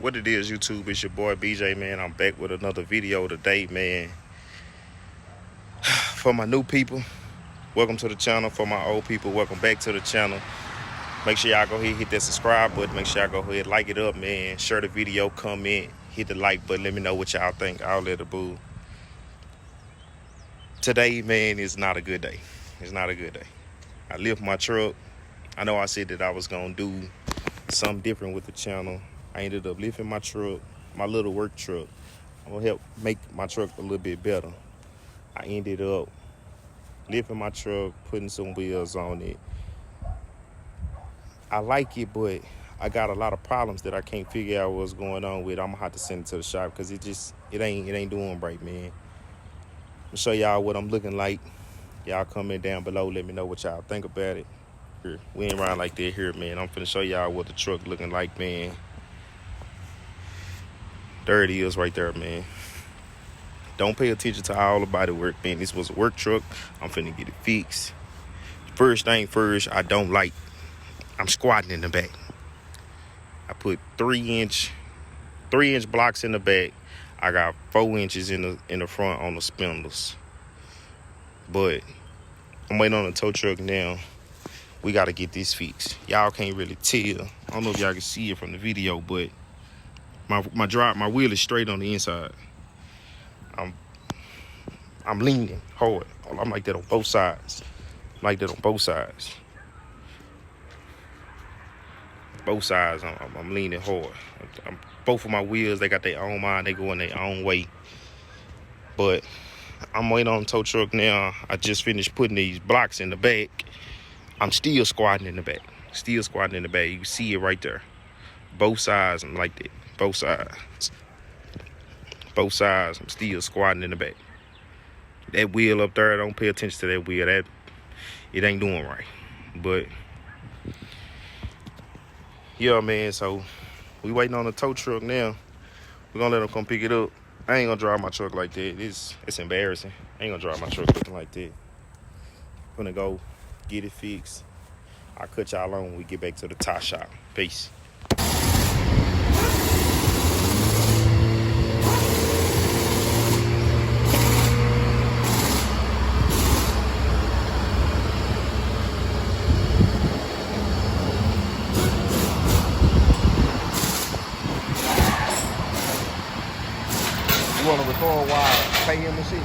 What it is, YouTube, it's your boy BJ, man. I'm back with another video today, man. For my new people, welcome to the channel. For my old people, welcome back to the channel. Make sure y'all go ahead and hit that subscribe button. Make sure y'all go ahead and like it up, man. Share the video, comment, hit the like button. Let me know what y'all think. All that boo. Today, man, is not a good day. It's not a good day. I lift my truck. I know I said that I was gonna do something different with the channel. I ended up lifting my truck, my little work truck. I'm gonna help make my truck a little bit better. I ended up lifting my truck, putting some wheels on it. I like it, but I got a lot of problems that I can't figure out what's going on with. I'm gonna have to send it to the shop because it ain't doing right, man. I'm gonna show y'all what I'm looking like. Y'all comment down below, let me know what y'all think about it. We ain't riding like that here, man. I'm finna show y'all what the truck looking like, man. There it is right there, man. Don't pay attention to all the body work, man. This was a work truck. I'm finna get it fixed. First thing first, I'm squatting in the back. I put 3-inch blocks in the back. I got 4 inches in the front on the spindles. But I'm waiting on the tow truck now. We gotta get this fixed. Y'all can't really tell. I don't know if y'all can see it from the video, but my wheel is straight on the inside. I'm leaning hard. I'm like that on both sides. Both sides, I'm leaning hard. Both of my wheels, they got their own mind. They go in their own way. But I'm waiting on the tow truck now. I just finished putting these blocks in the back. I'm still squatting in the back. You can see it right there. Both sides, I'm like that. Both sides, I'm still squatting in the back. That wheel up there, don't pay attention to that wheel. It ain't doing right. But yeah, man, so we waiting on the tow truck now. We're gonna let them come pick it up. I ain't gonna drive my truck like that. It's embarrassing. I ain't gonna drive my truck looking like that. I'm gonna go get it fixed. I'll cut y'all on when we get back to the tie shop. Peace. You want to record while I pay him and shit?